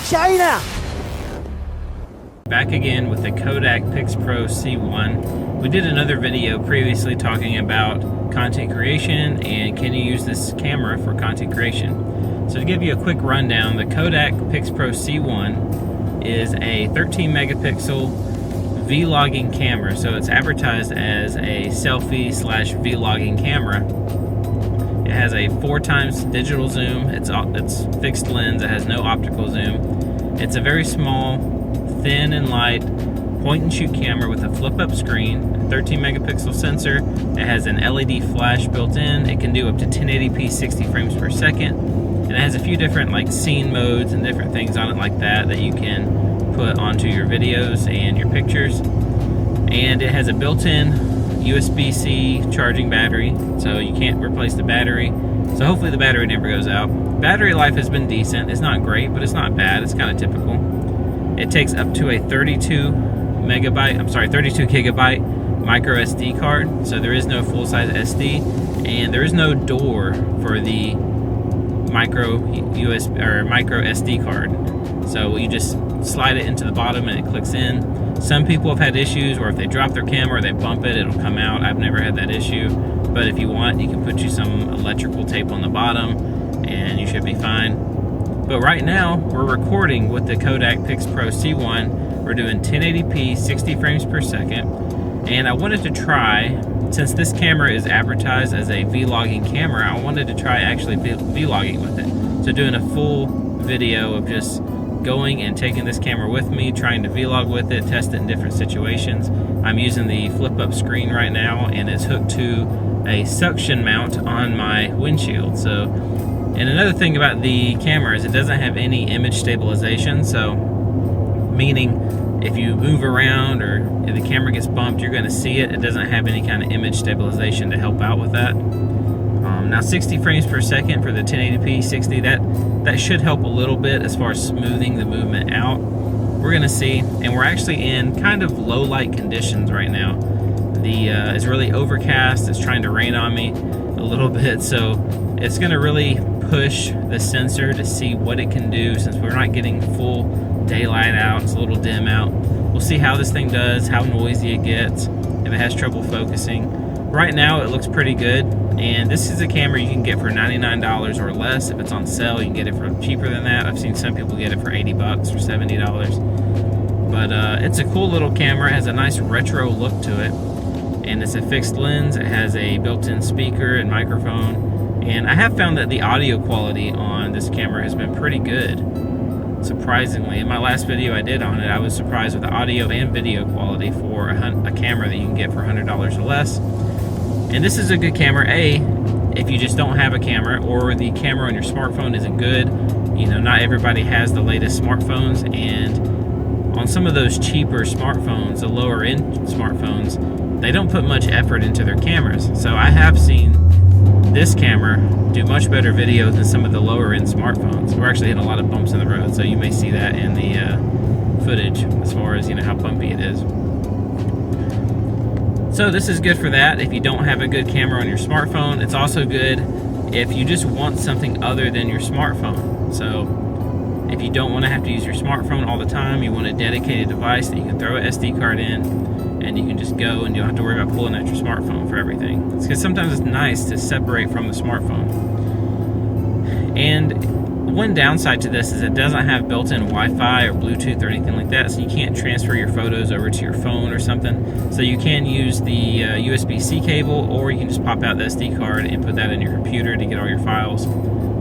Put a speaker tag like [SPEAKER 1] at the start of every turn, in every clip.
[SPEAKER 1] China!
[SPEAKER 2] Back again with the Kodak Pixpro C1. We did another video previously talking about content creation and can you use this camera for content creation. So to give you a quick rundown, the Kodak Pixpro C1 is a 13 megapixel vlogging camera. So it's advertised as a selfie / vlogging camera. It has a 4x digital zoom. It's fixed lens. It has no optical zoom. It's a very small, thin and light point and shoot camera with a flip up screen, a 13 megapixel sensor. It has an LED flash built in. It can do up to 1080p 60 frames per second. And it has a few different like scene modes and different things on it like that you can put onto your videos and your pictures. And it has a built-in USB-C charging battery, so you can't replace the battery. So hopefully the battery never goes out. Battery life has been decent. It's not great, but it's not bad. It's kind of typical. It takes up to a 32 gigabyte micro SD card. So there is no full-size SD, and there is no door for the micro SD card. So you just slide it into the bottom and it clicks in. Some people have had issues where if they drop their camera or they bump it, it'll come out. I've never had that issue, but if you want, you can put you some electrical tape on the bottom and you should be fine. But right now, we're recording with the Kodak Pixpro C1. We're doing 1080p 60 frames per second, and I wanted to try, since this camera is advertised as a vlogging camera, I wanted to try actually vlogging with it. So doing a full video of just going and taking this camera with me, trying to vlog with it, test it in different situations. I'm using the flip-up screen right now, and it's hooked to a suction mount on my windshield. And another thing about the camera is it doesn't have any image stabilization, so meaning if you move around or if the camera gets bumped, you're going to see it. It doesn't have any kind of image stabilization to help out with that. Now 60 frames per second for the 1080p 60, that should help a little bit as far as smoothing the movement out. We're going to see, and we're actually in kind of low light conditions right now. It's really overcast. It's trying to rain on me a little bit, so it's going to really push the sensor to see what it can do since we're not getting full daylight out. It's a little dim out. We'll see how this thing does, how noisy it gets, if it has trouble focusing. Right now it looks pretty good, and this is a camera you can get for $99 or less. If it's on sale, you can get it for cheaper than that. I've seen some people get it for $80 or $70. But it's a cool little camera. It has a nice retro look to it, and it's a fixed lens. It has a built-in speaker and microphone. And I have found that the audio quality on this camera has been pretty good, surprisingly. In my last video I did on it, I was surprised with the audio and video quality for a camera that you can get for $100 or less. And this is a good camera, if you just don't have a camera or the camera on your smartphone isn't good. You know, not everybody has the latest smartphones, and on some of those cheaper smartphones, the lower end smartphones, they don't put much effort into their cameras. So I have seen this camera do much better video than some of the lower end smartphones. We're actually hitting a lot of bumps in the road, so you may see that in the footage as far as, you know, how bumpy it is. So this is good for that if you don't have a good camera on your smartphone. It's also good if you just want something other than your smartphone. So if you don't want to have to use your smartphone all the time, you want a dedicated device that you can throw an SD card in, and you can just go and you don't have to worry about pulling out your smartphone for everything. It's because sometimes it's nice to separate from the smartphone. And one downside to this is it doesn't have built-in Wi-Fi or Bluetooth or anything like that, so you can't transfer your photos over to your phone or something. So you can use the USB-C cable, or you can just pop out the SD card and put that in your computer to get all your files.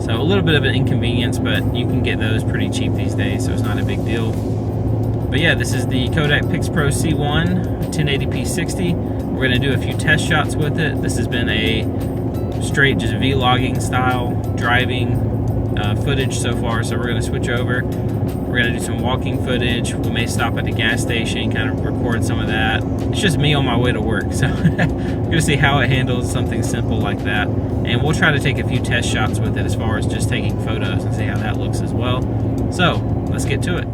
[SPEAKER 2] So a little bit of an inconvenience, but you can get those pretty cheap these days, so it's not a big deal. But yeah, this is the Kodak Pixpro C1 1080p 60. We're going to do a few test shots with it. This has been a straight just vlogging style driving footage so far, so we're going to switch over. We're going to do some walking footage. We may stop at the gas station, kind of record some of that. It's just me on my way to work, so we're going to see how it handles something simple like that. And we'll try to take a few test shots with it as far as just taking photos and see how that looks as well. So let's get to it.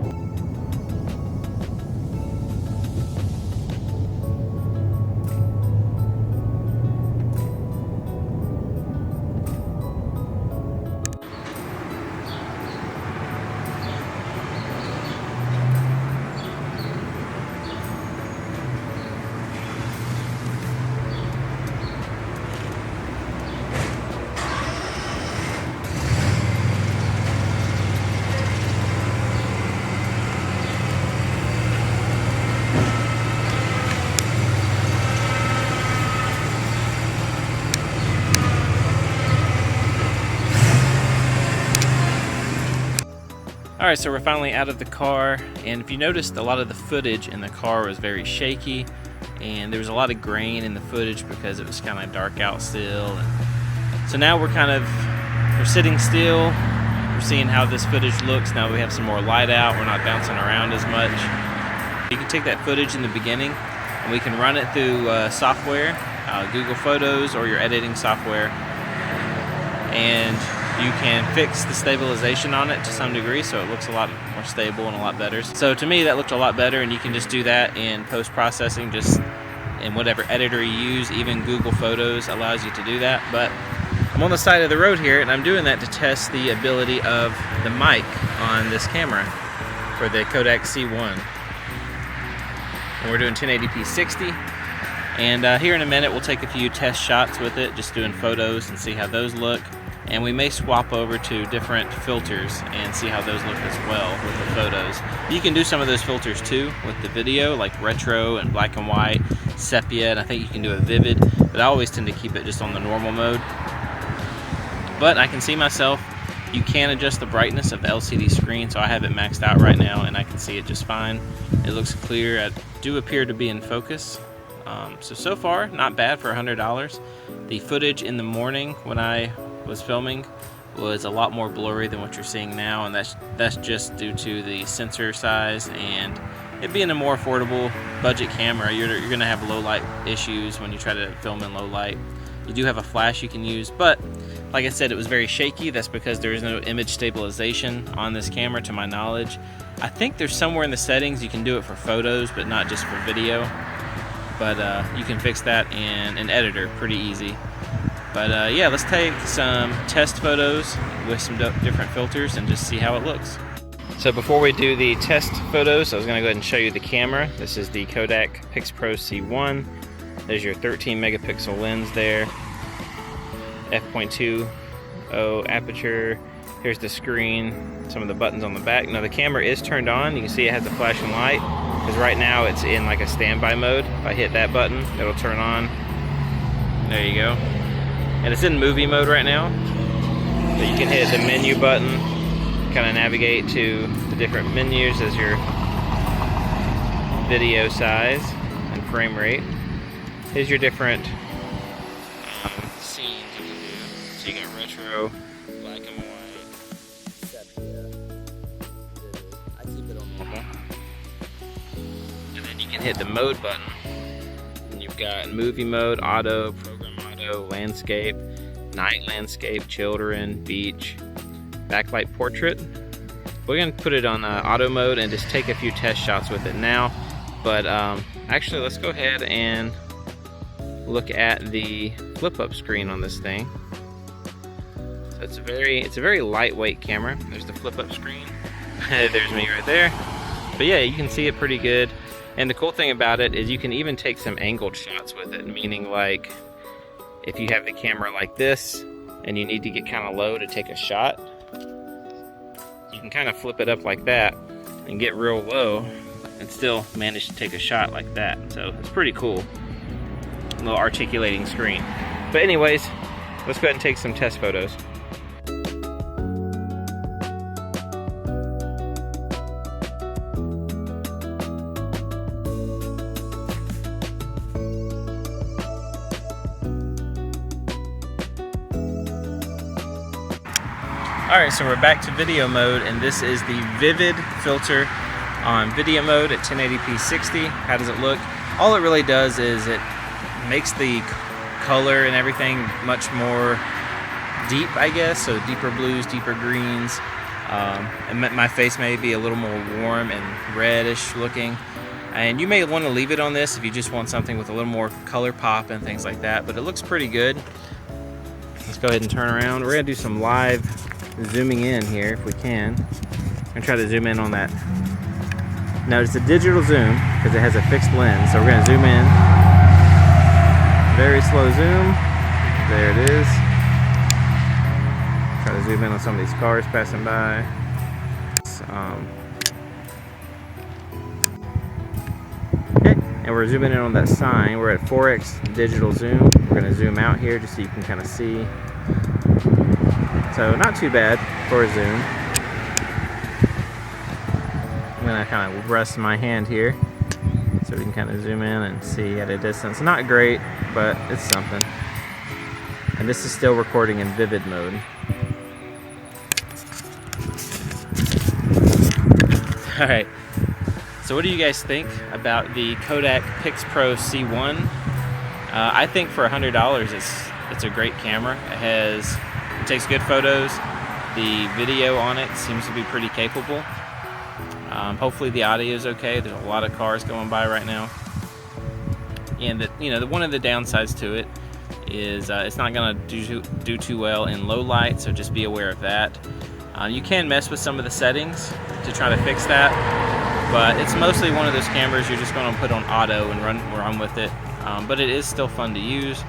[SPEAKER 2] Alright, so we're finally out of the car, and if you noticed, a lot of the footage in the car was very shaky, and there was a lot of grain in the footage because it was kind of dark out still. And so now we're sitting still, we're seeing how this footage looks now that we have some more light out, we're not bouncing around as much. You can take that footage in the beginning, and we can run it through software, Google Photos or your editing software, and you can fix the stabilization on it to some degree so it looks a lot more stable and a lot better. So to me that looked a lot better, and you can just do that in post-processing, just in whatever editor you use. Even Google Photos allows you to do that. But I'm on the side of the road here, and I'm doing that to test the ability of the mic on this camera for the Kodak C1. And we're doing 1080p 60, and here in a minute we'll take a few test shots with it, just doing photos and see how those look. And we may swap over to different filters and see how those look as well with the photos. You can do some of those filters too with the video, like retro and black and white, sepia, and I think you can do a vivid, but I always tend to keep it just on the normal mode. But I can see myself. You can adjust the brightness of the LCD screen, so I have it maxed out right now and I can see it just fine. It looks clear. I do appear to be in focus. So far, not bad for $100. The footage in the morning when I was filming was a lot more blurry than what you're seeing now, and that's just due to the sensor size and it being a more affordable budget camera. You're gonna have low light issues when you try to film in low light. You do have a flash you can use, but like I said, it was very shaky. That's because there is no image stabilization on this camera to my knowledge. I think there's somewhere in the settings you can do it for photos but not just for video, but you can fix that in an editor pretty easy. But yeah, let's take some test photos with some different filters and just see how it looks. So before we do the test photos, I was going to go ahead and show you the camera. This is the Kodak Pixpro C1. There's your 13 megapixel lens there. f.20 aperture. Here's the screen, some of the buttons on the back. Now the camera is turned on. You can see it has a flashing light because right now it's in like a standby mode. If I hit that button, it'll turn on. There you go. And it's in movie mode right now. So you can hit the menu button, kind of navigate to the different menus as your video size and frame rate. Here's your different scenes you can do. So you got retro, black and white, sepia, vivid. I keep it on normal. And then you can hit the mode button. And you've got movie mode, auto, program auto, landscape, night landscape, children, beach, backlight portrait. We're going to put it on auto mode and just take a few test shots with it now. But actually, let's go ahead and look at the flip-up screen on this thing. So it's a very lightweight camera. There's the flip-up screen. There's me right there. But yeah, you can see it pretty good. And the cool thing about it is you can even take some angled shots with it, meaning like if you have the camera like this and you need to get kind of low to take a shot, you can kind of flip it up like that and get real low and still manage to take a shot like that. So it's pretty cool. A little articulating screen. But anyways, let's go ahead and take some test photos. Alright, so we're back to video mode, and this is the Vivid filter on video mode at 1080p 60. How does it look? All it really does is it makes the color and everything much more deep, I guess, so deeper blues, deeper greens. And my face may be a little more warm and reddish looking. And you may want to leave it on this if you just want something with a little more color pop and things like that, but it looks pretty good. Let's go ahead and turn around. We're going to do some live zooming in here if we can. I'm going to try to zoom in on that. Now it's a digital zoom because it has a fixed lens, so we're going to zoom in. Very slow zoom. There it is. Try to zoom in on some of these cars passing by. Okay, and we're zooming in on that sign. We're at 4x digital zoom. We're going to zoom out here just so you can kind of see. So not too bad for a zoom. gonna kind of rest my hand here so we can kind of zoom in and see at a distance. Not great, but it's something. And this is still recording in vivid mode. Alright, so what do you guys think about the Kodak Pixpro C1? I think for $100 it's a great camera. It takes good photos. The video on it seems to be pretty capable. Hopefully the audio is okay. There's a lot of cars going by right now. And one of the downsides to it is it's not going to do too well in low light, so just be aware of that. You can mess with some of the settings to try to fix that, but it's mostly one of those cameras you're just going to put on auto and run with it. But it is still fun to use.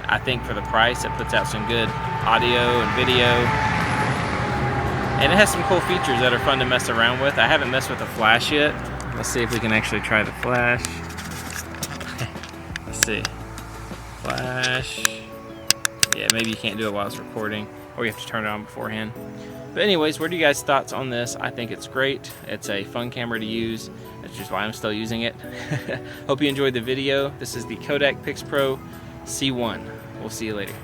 [SPEAKER 2] I think for the price, it puts out some good audio and video, and it has some cool features that are fun to mess around with. I haven't messed with the flash yet. Let's see if we can actually try the flash. Let's see. Flash. Yeah, maybe you can't do it while it's recording, or you have to turn it on beforehand. But anyways, what are you guys' thoughts on this? I think it's great. It's a fun camera to use. That's just why I'm still using it. Hope you enjoyed the video. This is the Kodak Pixpro C1. We'll see you later.